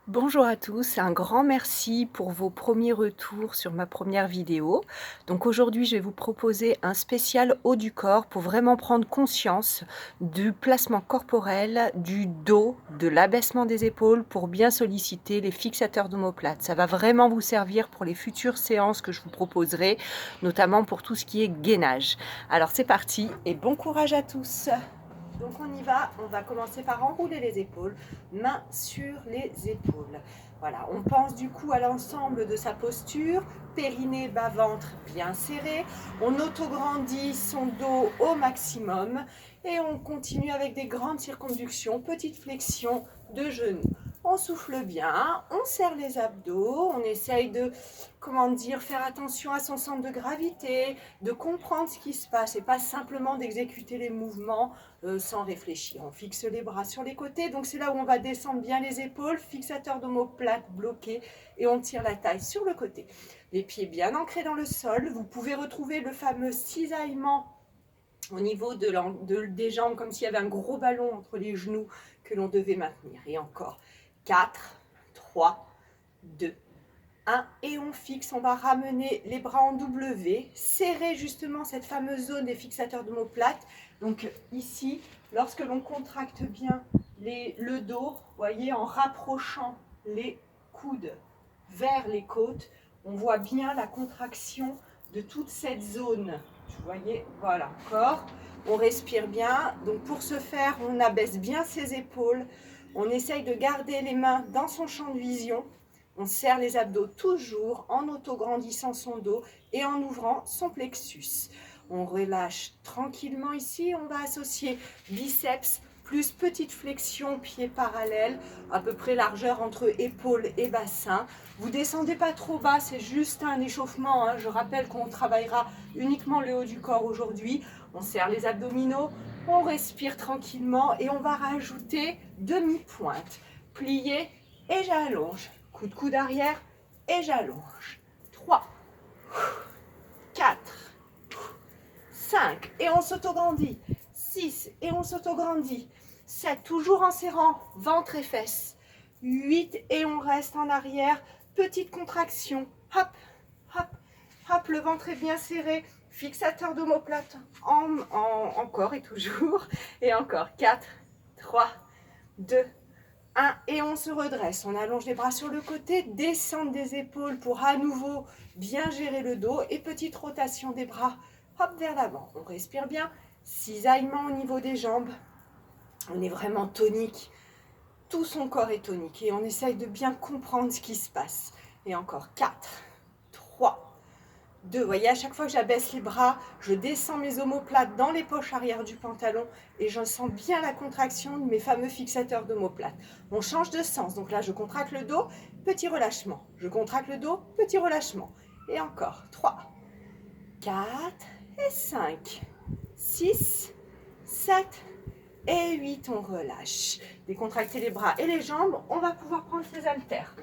Bonjour à tous, un grand merci pour vos premiers retours sur ma première vidéo. Donc aujourd'hui, je vais vous proposer un spécial haut du corps pour vraiment prendre conscience du placement corporel, du dos, de l'abaissement des épaules pour bien solliciter les fixateurs d'omoplate. Ça va vraiment vous servir pour les futures séances que je vous proposerai, notamment pour tout ce qui est gainage. Alors c'est parti et bon courage à tous! Donc on y va, on va commencer par enrouler les épaules, mains sur les épaules. Voilà, on pense du coup à l'ensemble de sa posture, périnée, bas-ventre bien serré. On autograndit son dos au maximum et on continue avec des grandes circonductions, petites flexions de genoux. On souffle bien, on serre les abdos, on essaye de, faire attention à son centre de gravité, de comprendre ce qui se passe et pas simplement d'exécuter les mouvements sans réfléchir. On fixe les bras sur les côtés, donc c'est là où on va descendre bien les épaules, fixateur d'omoplate bloqué et on tire la taille sur le côté. Les pieds bien ancrés dans le sol, vous pouvez retrouver le fameux cisaillement au niveau des jambes, comme s'il y avait un gros ballon entre les genoux que l'on devait maintenir. Et encore, 4, 3, 2, 1, et on fixe, on va ramener les bras en W, serrer justement cette fameuse zone des fixateurs d'omoplate. Donc ici, lorsque l'on contracte bien le dos, voyez, en rapprochant les coudes vers les côtes, on voit bien la contraction de toute cette zone. Vous voyez, voilà, encore. On respire bien. Donc pour ce faire, on abaisse bien ses épaules. On essaye de garder les mains dans son champ de vision. On serre les abdos toujours en autograndissant son dos et en ouvrant son plexus. On relâche tranquillement ici. On va associer biceps plus petite flexion, pieds parallèles, à peu près largeur entre épaules et bassin. Vous descendez pas trop bas, c'est juste un échauffement. Je rappelle qu'on travaillera uniquement le haut du corps aujourd'hui. On serre les abdominaux, on respire tranquillement et on va rajouter demi-pointe. Plié et j'allonge. Coup de coude arrière et j'allonge. 3, 4, 5 et on s'autograndit. 6 et on s'autograndit. 7, toujours en serrant ventre et fesses. 8 et on reste en arrière. Petite contraction. Hop, hop, hop, le ventre est bien serré. Fixateur d'omoplate encore et toujours. Et encore. 4, 3, 2, 1 et on se redresse. On allonge les bras sur le côté, descente des épaules pour à nouveau bien gérer le dos et petite rotation des bras, hop, vers l'avant. On respire bien, cisaillement au niveau des jambes. On est vraiment tonique. Tout son corps est tonique et on essaye de bien comprendre ce qui se passe. Et encore 4, 3, 2. Vous voyez, à chaque fois que j'abaisse les bras, je descends mes omoplates dans les poches arrière du pantalon et je sens bien la contraction de mes fameux fixateurs d'omoplates. On change de sens. Donc là, je contracte le dos, petit relâchement. Je contracte le dos, petit relâchement. Et encore 3, 4 et 5, 6, 7 et 8. On relâche. Décontractez les bras et les jambes. On va pouvoir prendre ces haltères.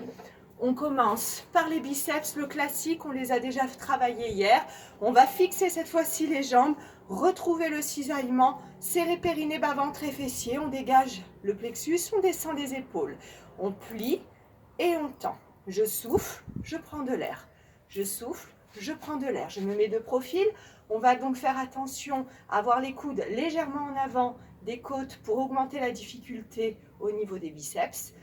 On commence par les biceps, le classique, on les a déjà travaillés hier. On va fixer cette fois-ci les jambes, retrouver le cisaillement, serrer périnée, bas-ventre et fessiers. On dégage le plexus, on descend les épaules. On plie et on tend. Je souffle, je prends de l'air. Je souffle, je prends de l'air. Je me mets de profil. On va donc faire attention à avoir les coudes légèrement en avant des côtes pour augmenter la difficulté au niveau des biceps.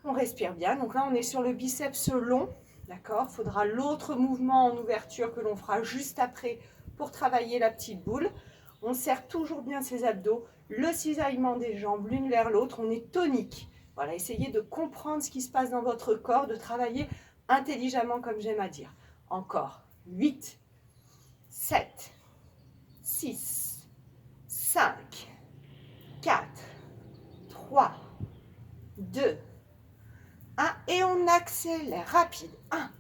On respire bien. Donc là, on est sur le biceps long. D'accord ? Il faudra l'autre mouvement en ouverture que l'on fera juste après pour travailler la petite boule. On serre toujours bien ses abdos, le cisaillement des jambes l'une vers l'autre. On est tonique. Voilà, essayez de comprendre ce qui se passe dans votre corps, de travailler intelligemment comme j'aime à dire. Encore. 8, 7, 6, 5, 4, 3, 2, 1 et on accélère, rapide. 1,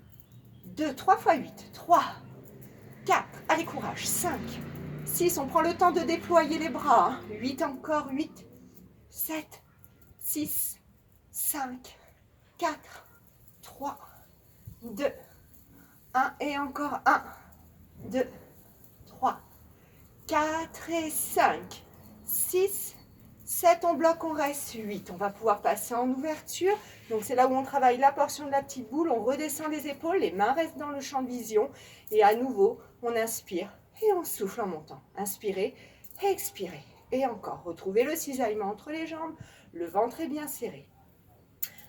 2, 3 fois 8. 3, 4, allez courage. 5, 6, on prend le temps de déployer les bras. 8 encore, 8, 7, 6, 5, 4, 3, 2, 1 et encore 1, 2, 3, 4 et 5, 6, 7, on bloque, on reste. 8, on va pouvoir passer en ouverture. Donc c'est là où on travaille la portion de la petite boule. On redescend les épaules, les mains restent dans le champ de vision. Et à nouveau, on inspire et on souffle en montant. Inspirez, expirez. Et encore, retrouvez le cisaillement entre les jambes. Le ventre est bien serré.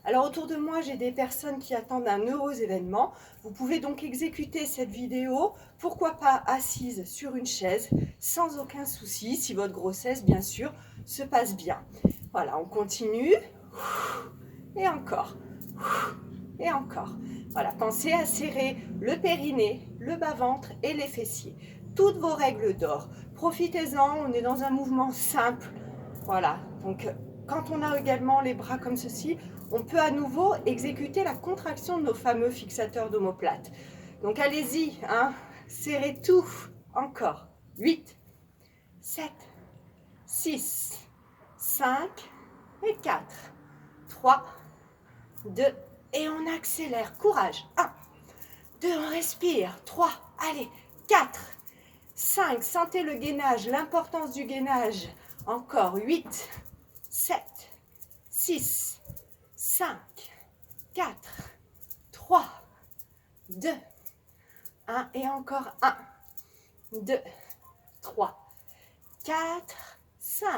Alors autour de moi, j'ai des personnes qui attendent un heureux événement. Vous pouvez donc exécuter cette vidéo, pourquoi pas assise sur une chaise, sans aucun souci, si votre grossesse, bien sûr, se passe bien. Voilà, on continue. Et encore. Et encore. Voilà, pensez à serrer le périnée, le bas-ventre et les fessiers. Toutes vos règles d'or. Profitez-en, on est dans un mouvement simple. Voilà, donc quand on a également les bras comme ceci, on peut à nouveau exécuter la contraction de nos fameux fixateurs d'omoplate. Donc allez-y, hein, serrez tout. Encore. 8, 7, 6, 5 et 4, 3, 2, et on accélère. Courage. 1, 2, on respire. 3, allez, 4, 5, sentez le gainage, l'importance du gainage. Encore 8, 7, 6, 5, 4, 3, 2, 1 et encore 1, 2, 3, 4, 5,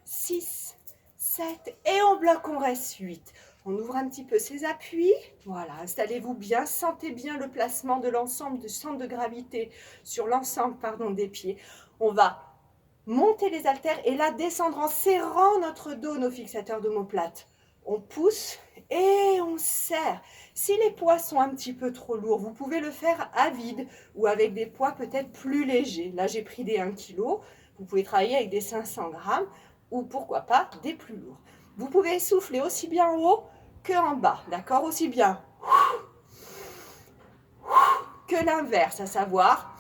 6, 7 et on bloque, on reste 8. On ouvre un petit peu ses appuis. Voilà, installez-vous bien, sentez bien le placement de l'ensemble du centre de gravité sur l'ensemble, des pieds. On va monter les haltères et là descendre en serrant notre dos, nos fixateurs d'omoplate. On pousse et on serre. Si les poids sont un petit peu trop lourds, vous pouvez le faire à vide ou avec des poids peut-être plus légers. Là, j'ai pris des 1 kg. Vous pouvez travailler avec des 500 grammes ou pourquoi pas des plus lourds. Vous pouvez souffler aussi bien en haut que en bas, d'accord? Aussi bien que l'inverse, à savoir,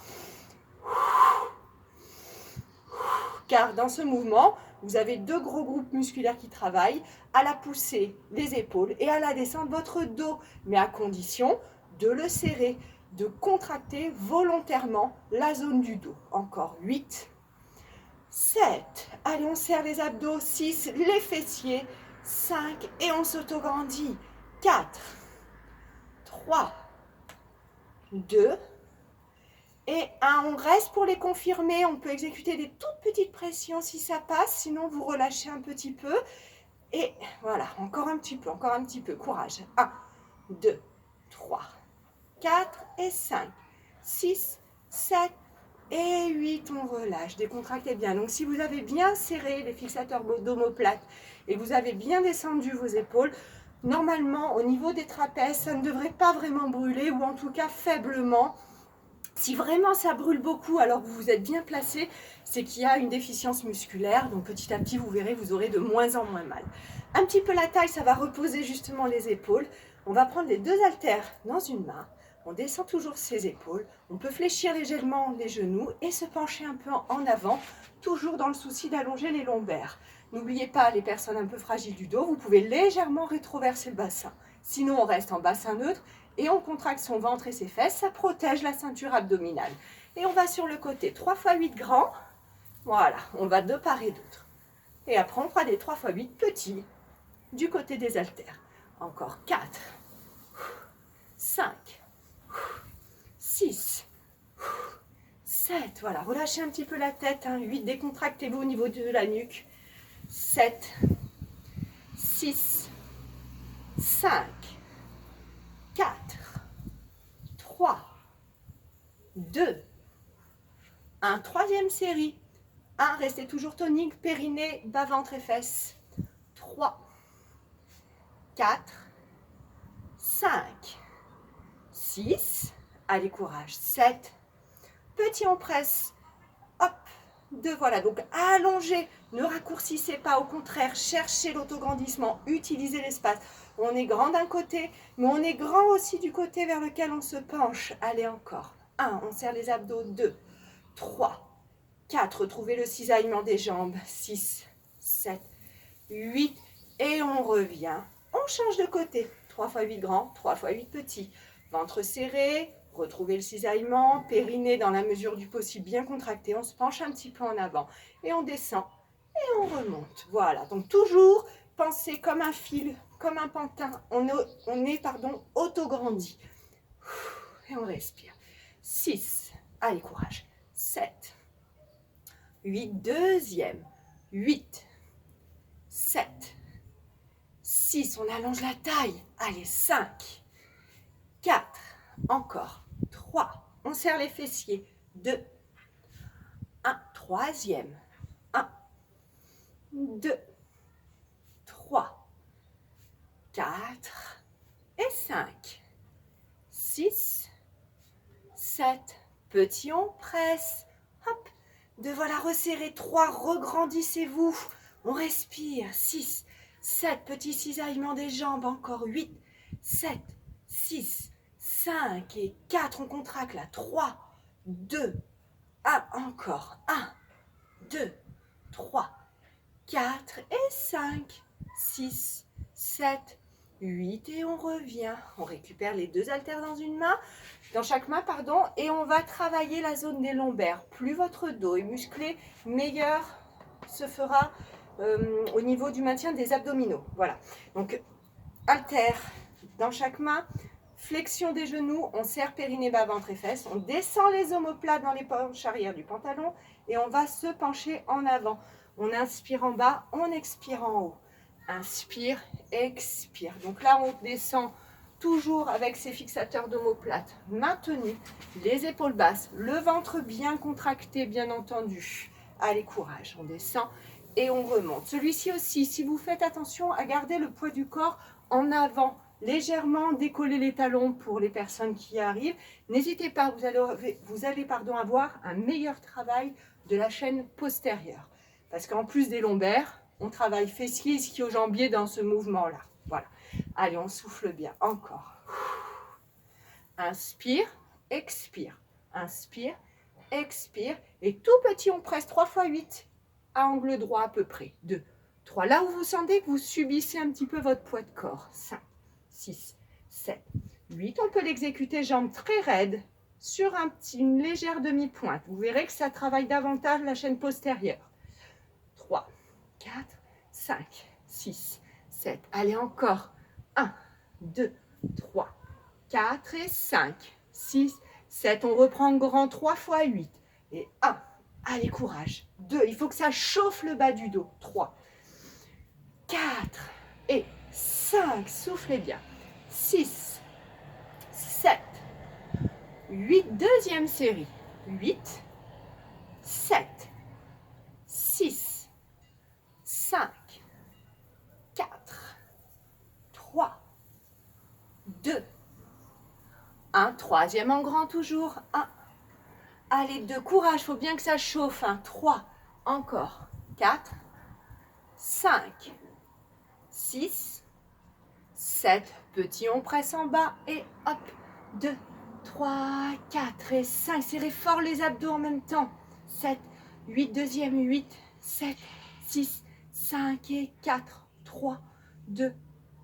car dans ce mouvement, vous avez 2 gros groupes musculaires qui travaillent, à la poussée, les épaules, et à la descente, votre dos, mais à condition de le serrer, de contracter volontairement la zone du dos. Encore 8, 7, allez, on serre les abdos, 6, les fessiers, 5, et on s'autograndit, 4, 3, 2, et 1, on reste pour les confirmer. On peut exécuter des toutes petites pressions si ça passe, sinon vous relâchez un petit peu. Et voilà, encore un petit peu, courage. 1, 2, 3, 4 et 5, 6, 7 et 8, on relâche, décontractez bien. Donc si vous avez bien serré les fixateurs d'omoplate et que vous avez bien descendu vos épaules, normalement au niveau des trapèzes, ça ne devrait pas vraiment brûler ou en tout cas faiblement. Si vraiment ça brûle beaucoup alors que vous vous êtes bien placé, c'est qu'il y a une déficience musculaire. Donc petit à petit, vous verrez, vous aurez de moins en moins mal. Un petit peu la taille, ça va reposer justement les épaules. On va prendre les 2 haltères dans une main. On descend toujours ses épaules. On peut fléchir légèrement les genoux et se pencher un peu en avant, toujours dans le souci d'allonger les lombaires. N'oubliez pas, les personnes un peu fragiles du dos, vous pouvez légèrement rétroverser le bassin. Sinon, on reste en bassin neutre et on contracte son ventre et ses fesses. Ça protège la ceinture abdominale. Et on va sur le côté 3 x 8 grands. Voilà, on va de part et d'autre. Et après, on fera des 3 x 8 petits du côté des haltères. Encore 4, 5, 6, 7. Voilà, relâchez un petit peu la tête. 8, décontractez-vous au niveau de la nuque. 7, 6, 5, 4, 3, 2, 1. Troisième série. 1, restez toujours tonique, périnée, bas, ventre et fesses. 3, 4, 5, 6, allez, courage, 7, petit, on presse, hop, 2, voilà, donc allongez, ne raccourcissez pas, au contraire, cherchez l'autograndissement, utilisez l'espace. On est grand d'un côté, mais on est grand aussi du côté vers lequel on se penche. Allez, encore, 1, on serre les abdos, 2, 3, 4, retrouvez le cisaillement des jambes, 6, 7, 8, et on revient. On change de côté, 3 x 8 grands, 3 x 8 petits. Ventre serré, retrouvez le cisaillement, périnée dans la mesure du possible bien contracté. On se penche un petit peu en avant et on descend et on remonte. Voilà, donc toujours penser comme un fil, comme un pantin. On est autograndi. Et on respire. 6, allez, courage. 7, 8, deuxième. 8, 7, 6, on allonge la taille. Allez, 5, 4, encore. 3, on serre les fessiers. 2, 1, troisième. 1, 2, 3, 4 et 5. 6, 7, petit, on presse. Hop, 2, voilà, resserrez. 3, regrandissez-vous. On respire. 6, 7, petit cisaillement des jambes. Encore 8, 7, 6, 5 et 4. On contracte là. 3, 2, 1. Encore. 1, 2, 3, 4 et 5, 6, 7, 8 et on revient. On récupère les 2 haltères dans chaque main, et on va travailler la zone des lombaires. Plus votre dos est musclé, meilleur se fera au niveau du maintien des abdominaux. Voilà. Donc, haltères dans chaque main, flexion des genoux, on serre périnée, bas, ventre et fesses. On descend les omoplates dans les poches arrière du pantalon et on va se pencher en avant. On inspire en bas, on expire en haut. Inspire, expire. Donc là, on descend toujours avec ces fixateurs d'omoplate maintenus, les épaules basses, le ventre bien contracté, bien entendu. Allez, courage, on descend et on remonte. Celui-ci aussi, si vous faites attention à garder le poids du corps en avant, légèrement décoller les talons pour les personnes qui y arrivent. N'hésitez pas, vous allez avoir un meilleur travail de la chaîne postérieure. Parce qu'en plus des lombaires, on travaille fessiers, ischio-jambiers dans ce mouvement-là. Voilà. Allez, on souffle bien. Encore. Inspire, expire. Inspire, expire. Et tout petit, on presse 3 fois 8 à angle droit à peu près. 2, 3. Là où vous sentez que vous subissez un petit peu votre poids de corps. 5, 6, 7, 8. On peut l'exécuter jambes très raides sur une légère demi-pointe. Vous verrez que ça travaille davantage la chaîne postérieure. 3, 4, 5, 6, 7. Allez, encore. 1, 2, 3, 4 et 5, 6, 7. On reprend grand 3 fois 8. Et 1. Allez, courage. 2. Il faut que ça chauffe le bas du dos. 3, 4 et 5. Soufflez bien. 6, 7, 8. Deuxième série. 8, 7, 6, 5, 4, 3, 2, 1. Troisième en grand toujours. 1. Allez, 2. Courage, il faut bien que ça chauffe. 3. Encore. 4, 5, 6, 7. Petit, on presse en bas. Et hop. 2, 3, 4 et 5. Serrez fort les abdos en même temps. 7, 8. Deuxième. 8, 7, 6, 5 et 4, 3, 2,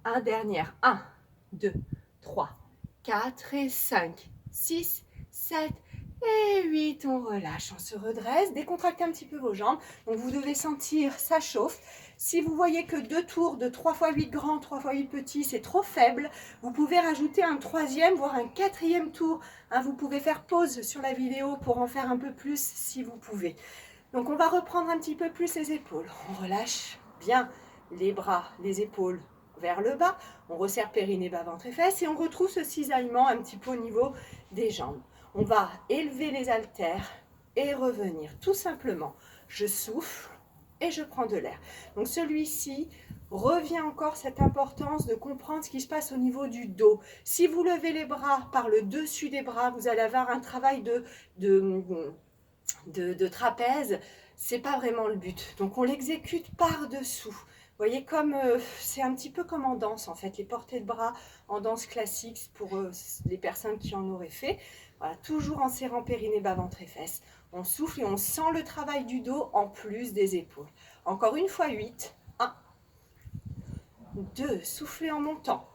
1. Dernière. 1, 2, 3, 4 et 5, 6, 7 et 8. On relâche, on se redresse, décontractez un petit peu vos jambes. Donc vous devez sentir, ça chauffe. Si vous voyez que 2 tours de 3 fois 8 grands, 3 fois 8 petits, c'est trop faible, vous pouvez rajouter un 3e, voire un 4e tour. Vous pouvez faire pause sur la vidéo pour en faire un peu plus si vous pouvez. Donc on va reprendre un petit peu plus les épaules. On relâche bien les bras, les épaules vers le bas. On resserre périnée, bas, ventre et fesses et on retrouve ce cisaillement un petit peu au niveau des jambes. On va élever les haltères et revenir tout simplement. Je souffle et je prends de l'air. Donc celui-ci revient encore cette importance de comprendre ce qui se passe au niveau du dos. Si vous levez les bras par le dessus des bras, vous allez avoir un travail de trapèze. C'est pas vraiment le but. Donc on l'exécute par-dessous. Vous voyez, comme c'est un petit peu comme en danse en fait, les portées de bras en danse classique pour les personnes qui en auraient fait. Voilà, toujours en serrant périnée, bas, ventre et fesses. On souffle et on sent le travail du dos en plus des épaules. Encore une fois 8. 1, 2, soufflez en montant.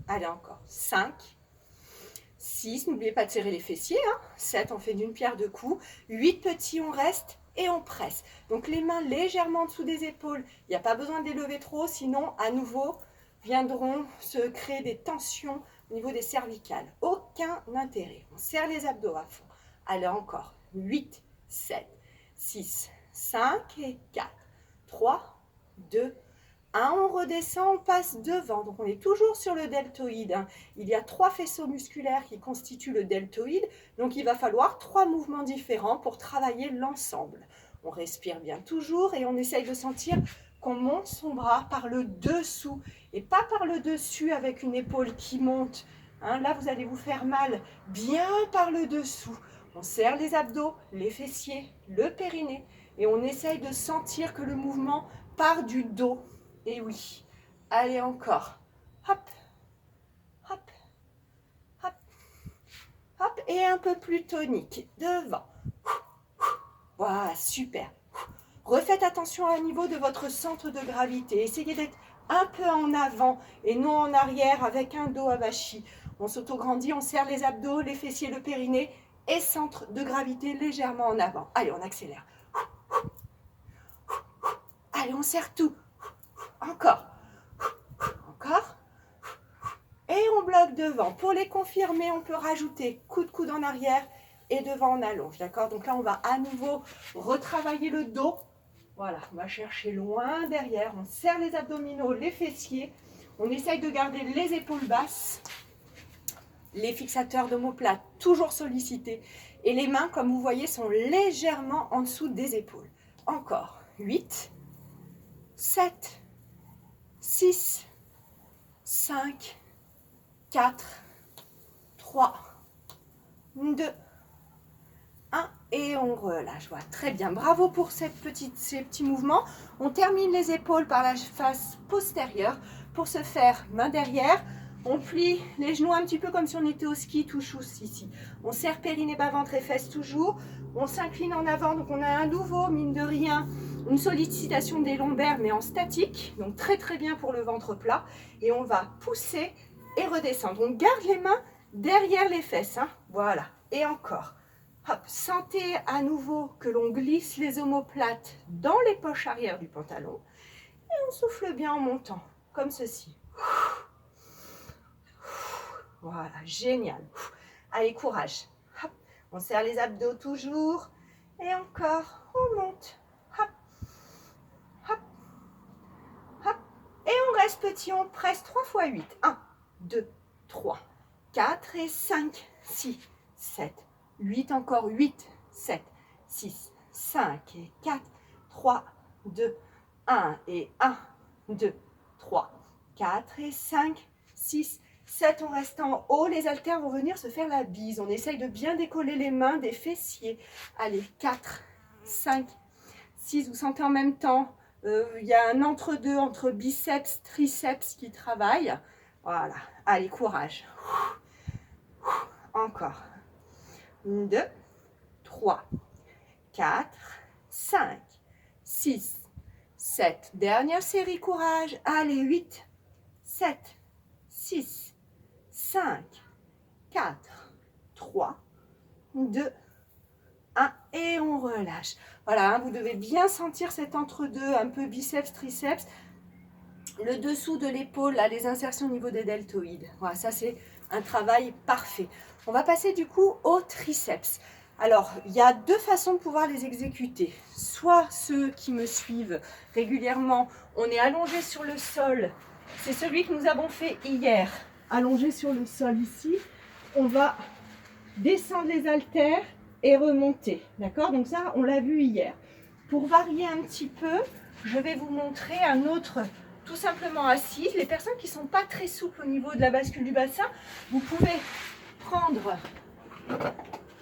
Allez encore. 5, 6, n'oubliez pas de serrer les fessiers, hein. 7, on fait d'une pierre deux coups. 8 petits, on reste et on presse. Donc les mains légèrement en dessous des épaules. Il n'y a pas besoin d'élever trop, sinon à nouveau viendront se créer des tensions au niveau des cervicales. Aucun intérêt. On serre les abdos à fond. Allez encore. 8, 7, 6, 5 et 4, 3, 2, 1. On redescend, on passe devant. Donc on est toujours sur le deltoïde, hein. Il y a 3 faisceaux musculaires qui constituent le deltoïde. Donc il va falloir 3 mouvements différents pour travailler l'ensemble. On respire bien toujours et on essaye de sentir qu'on monte son bras par le dessous et pas par le dessus avec une épaule qui monte, hein. Là, vous allez vous faire mal bien par le dessous. On serre les abdos, les fessiers, le périnée et on essaye de sentir que le mouvement part du dos. Et oui, allez encore. Hop, hop, hop, hop. Et un peu plus tonique. Devant. Voilà, super. Refaites attention au niveau de votre centre de gravité. Essayez d'être un peu en avant et non en arrière avec un dos avachi. On s'autograndit, on serre les abdos, les fessiers, le périnée et centre de gravité légèrement en avant. Allez, on accélère. Allez, on serre tout. Encore. Encore. Et on bloque devant. Pour les confirmer, on peut rajouter coup de coude en arrière et devant on allonge. D'accord? Donc là, on va à nouveau retravailler le dos. Voilà, on va chercher loin derrière. On serre les abdominaux, les fessiers. On essaye de garder les épaules basses. Les fixateurs d'omoplate toujours sollicités. Et les mains, comme vous voyez, sont légèrement en dessous des épaules. Encore. 8, 7, 6, 5, 4, 3, 2, 1. Et on relâche. Voilà, très bien. Bravo pour ces petits mouvements. On termine les épaules par la face postérieure. Pour ce faire, main derrière. On plie les genoux un petit peu comme si on était au ski, touche ici. On serre périnée, bas, ventre et fesses toujours. On s'incline en avant, donc on a un nouveau, mine de rien, une sollicitation des lombaires, mais en statique. Donc très très bien pour le ventre plat. Et on va pousser et redescendre. On garde les mains derrière les fesses, hein. Voilà. Et encore. Hop, sentez à nouveau que l'on glisse les omoplates dans les poches arrière du pantalon. Et on souffle bien en montant, comme ceci. Voilà, génial. Allez, courage. Hop. On serre les abdos toujours. Et encore, on monte. Hop, hop, hop. Et on reste petit, on presse 3 fois 8. 1, 2, 3, 4 et 5, 6, 7, 8. Encore 8, 7, 6, 5 et 4, 3, 2, 1 et 1, 2, 3, 4 et 5, 6, 7, on reste en haut, les haltères vont venir se faire la bise. On essaye de bien décoller les mains des fessiers. Allez, 4, 5, 6, vous sentez en même temps, il y a un entre-deux entre biceps, triceps qui travaille. Voilà, allez, courage. Encore. 2, 3, 4, 5, 6, 7. Dernière série, courage. Allez, 8, 7, 6, 5, 4, 3, 2, 1 et on relâche. Voilà, hein, vous devez bien sentir cet entre-deux, un peu biceps, triceps, le dessous de l'épaule, là, les insertions au niveau des deltoïdes. Voilà, ça c'est un travail parfait. On va passer du coup aux triceps. Alors, il y a 2 façons de pouvoir les exécuter. Soit ceux qui me suivent régulièrement, on est allongé sur le sol. C'est celui que nous avons fait hier. Allongé sur le sol ici, on va descendre les haltères et remonter. D'accord? Donc ça, on l'a vu hier. Pour varier un petit peu, je vais vous montrer un autre, tout simplement assis. Les personnes qui ne sont pas très souples au niveau de la bascule du bassin, vous pouvez prendre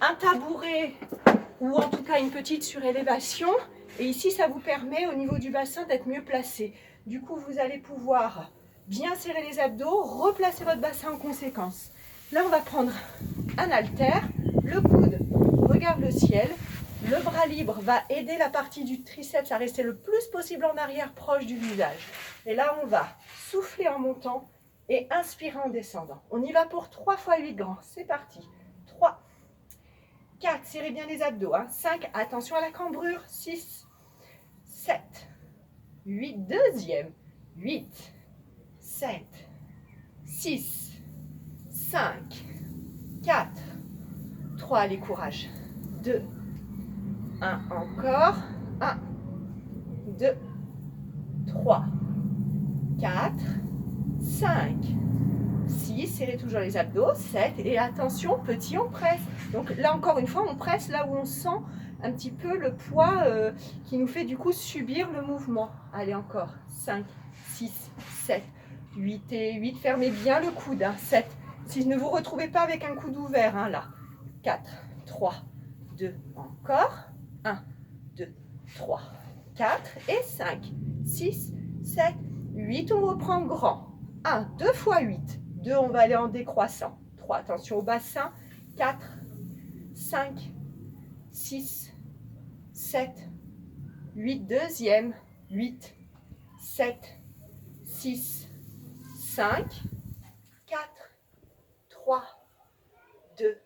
un tabouret ou en tout cas une petite surélévation. Et ici, ça vous permet au niveau du bassin d'être mieux placé. Du coup, vous allez pouvoir bien serrer les abdos, replacer votre bassin en conséquence. Là, on va prendre un haltère, le coude regarde le ciel, le bras libre va aider la partie du triceps à rester le plus possible en arrière, proche du visage. Et là, on va souffler en montant Et inspirez en descendant. On y va pour 3 fois 8 grands. C'est parti. 3, 4, serrez bien les abdos. 5, attention à la cambrure. 6, 7, 8, deuxième. 8, 7, 6, 5, 4, 3, allez, courage. 2, 1, encore. 1, 2, 3, 4, 5, 6, serrez toujours les abdos, 7, et attention, petit, on presse. Donc là, encore une fois, on presse là où on sent un petit peu le poids qui nous fait du coup subir le mouvement. Allez, encore, 5, 6, 7, 8 et 8, fermez bien le coude, 7, 6, ne vous retrouvez pas avec un coude ouvert, là, 4, 3, 2, encore, 1, 2, 3, 4 et 5, 6, 7, 8, on reprend grand, 1, 2 fois 8, 2, on va aller en décroissant, 3, attention au bassin, 4, 5, 6, 7, 8, deuxième, 8, 7, 6, 5, 4, 3, 2,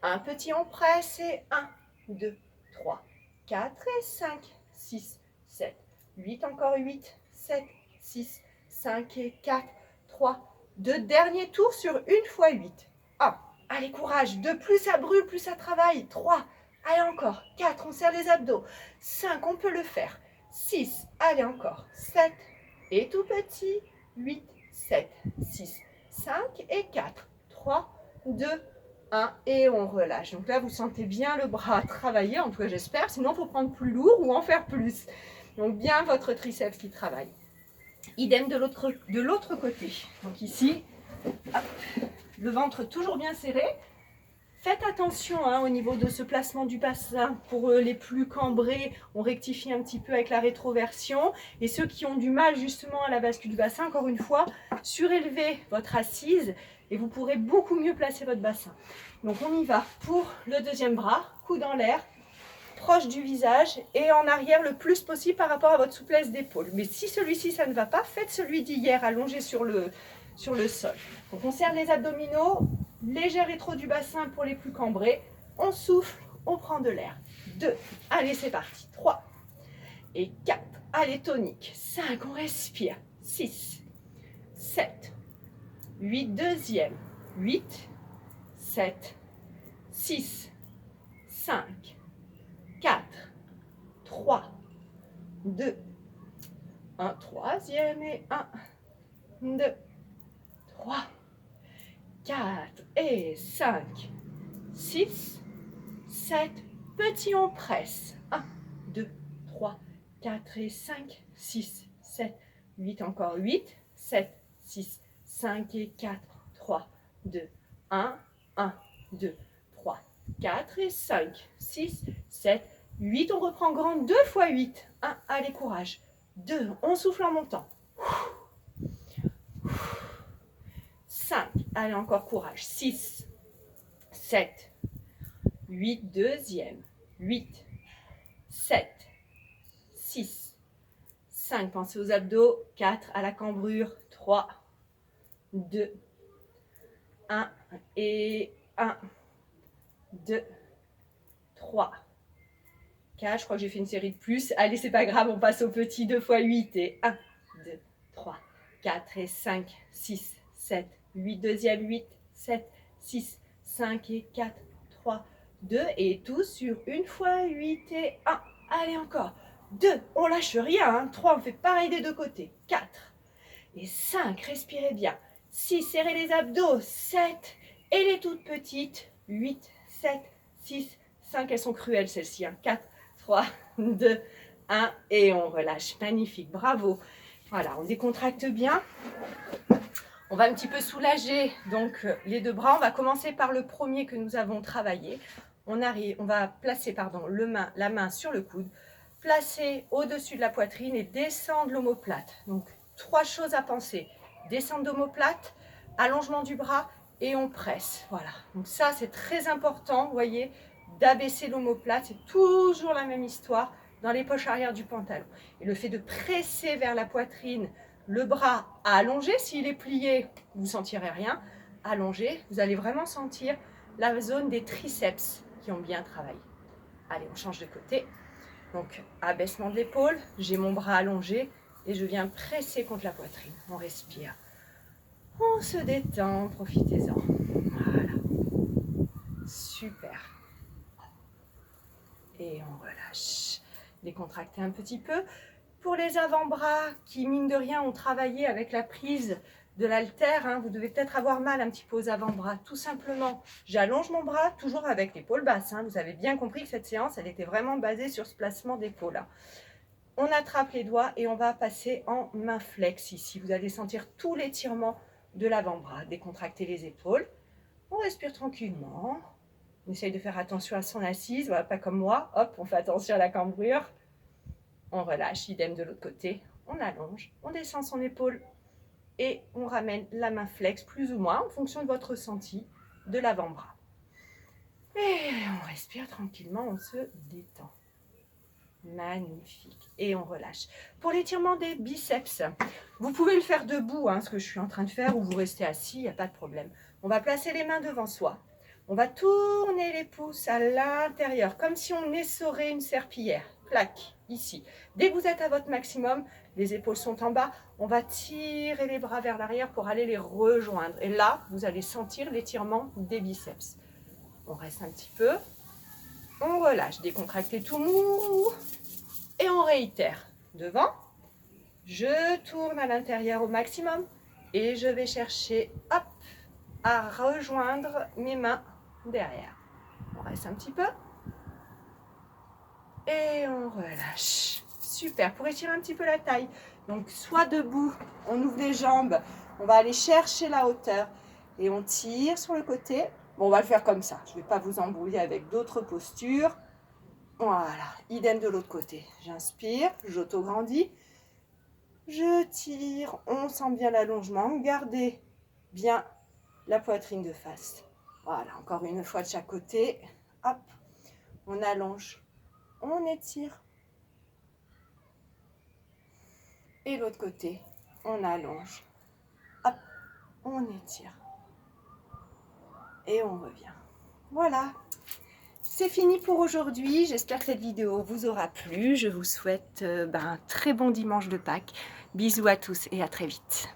1, petit, on presse et 1, 2, 3, 4 et 5, 6, 7, 8, encore 8, 7, 6, 5 et 4, 3, 2, dernier tour sur 1 fois 8. 1, allez, courage, 2, plus ça brûle, plus ça travaille, 3, allez encore, 4, on serre les abdos, 5, on peut le faire, 6, allez encore, 7, et tout petit, 8, 7, 6, 5 et 4, 3, 2, 1, et on relâche. Donc là, vous sentez bien le bras travailler, en tout cas j'espère, sinon il faut prendre plus lourd ou en faire plus. Donc bien votre triceps qui travaille. Idem de l'autre côté. Donc ici, hop, le ventre toujours bien serré. Faites attention au niveau de ce placement du bassin. Pour les plus cambrés, on rectifie un petit peu avec la rétroversion. Et ceux qui ont du mal justement à la bascule du bassin, encore une fois, surélevez votre assise et vous pourrez beaucoup mieux placer votre bassin. Donc on y va pour le deuxième bras, coude en l'air, proche du visage et en arrière le plus possible par rapport à votre souplesse d'épaule. Mais si celui-ci ça ne va pas, faites celui d'hier allongé sur le sol. Donc on serre les abdominaux, léger rétro du bassin pour les plus cambrés. On souffle, on prend de l'air. 2, allez c'est parti. 3 et 4, allez tonique. 5, on respire. 6, 7, 8, deuxième. 8, 7, 6, 5, 4, 3, 2, 1, troisième et 1, 2, 3, 4 et 5, 6, 7, petit on presse, 1, 2, 3, 4 et 5, 6, 7, 8, encore 8, 7, 6, 5 et 4, 3, 2, 1, 1, 2, 3, 4 et 5, 6, 7, 8, on reprend grand, 2 fois 8, 1, allez courage, 2, on souffle en montant, 5, allez encore courage, 6, 7, 8, deuxième, 8, 7, 6, 5, pensez aux abdos, 4, à la cambrure, 3, 2, 1 et 1, 2, 3, 4, je crois que j'ai fait une série de plus, allez c'est pas grave, on passe au petit, 2 fois 8 et 1, 2, 3, 4 et 5, 6, 7, 8, deuxième, 8, 7, 6, 5 et 4, 3, 2 et tous sur 1 fois 8 et 1, allez encore, 2, on lâche rien, 3, on fait pareil des deux côtés, 4 et 5, respirez bien, 6, serrez les abdos, 7 et les toutes petites, 8, 7, 6, 5, elles sont cruelles celles-ci, 4, 3, 2, 1 et on relâche, magnifique, bravo. Voilà, on décontracte bien. On va un petit peu soulager donc les deux bras. On va commencer par le premier que nous avons travaillé. On va placer la main sur le coude, placer au-dessus de la poitrine et descendre l'omoplate. Donc 3 choses à penser. Descendre d'omoplate, allongement du bras et on presse. Voilà. Donc ça c'est très important, vous voyez, d'abaisser l'omoplate. C'est toujours la même histoire dans les poches arrière du pantalon. Et le fait de presser vers la poitrine Le bras allongé, s'il est plié, vous ne sentirez rien. Allongé, vous allez vraiment sentir la zone des triceps qui ont bien travaillé. Allez, on change de côté. Donc, abaissement de l'épaule, j'ai mon bras allongé et je viens presser contre la poitrine. On respire. On se détend, profitez-en. Voilà. Super. Et on relâche. Décontractez un petit peu. Pour les avant-bras qui, mine de rien, ont travaillé avec la prise de l'haltère, vous devez peut-être avoir mal un petit peu aux avant-bras. Tout simplement, j'allonge mon bras, toujours avec l'épaule basse. Vous avez bien compris que cette séance, elle était vraiment basée sur ce placement d'épaule. On attrape les doigts et on va passer en main flex ici. Vous allez sentir tout l'étirement de l'avant-bras. Décontractez les épaules. On respire tranquillement. On essaye de faire attention à son assise. Voilà, pas comme moi. Hop, on fait attention à la cambrure. On relâche, idem de l'autre côté. On allonge, on descend son épaule et on ramène la main flex, plus ou moins, en fonction de votre ressenti de l'avant-bras. Et on respire tranquillement, on se détend. Magnifique. Et on relâche. Pour l'étirement des biceps, vous pouvez le faire debout, ce que je suis en train de faire, ou vous restez assis, il n'y a pas de problème. On va placer les mains devant soi. On va tourner les pouces à l'intérieur, comme si on essorait une serpillière. Clac, ici. Dès que vous êtes à votre maximum, les épaules sont en bas, on va tirer les bras vers l'arrière pour aller les rejoindre. Et là, vous allez sentir l'étirement des biceps. On reste un petit peu. On relâche, décontractez tout mou. Et on réitère. Devant, je tourne à l'intérieur au maximum. Et je vais chercher, hop, à rejoindre mes mains derrière. On reste un petit peu. Et on relâche. Super, pour étirer un petit peu la taille. Donc, soit debout, on ouvre les jambes, on va aller chercher la hauteur et on tire sur le côté. Bon, on va le faire comme ça. Je ne vais pas vous embrouiller avec d'autres postures. Voilà, idem de l'autre côté. J'inspire, j'auto-grandis. Je tire, on sent bien l'allongement. Gardez bien la poitrine de face. Voilà, encore une fois de chaque côté. Hop, on allonge, on étire. Et l'autre côté, on allonge. Hop, on étire. Et on revient. Voilà. C'est fini pour aujourd'hui. J'espère que cette vidéo vous aura plu. Je vous souhaite un très bon dimanche de Pâques. Bisous à tous et à très vite.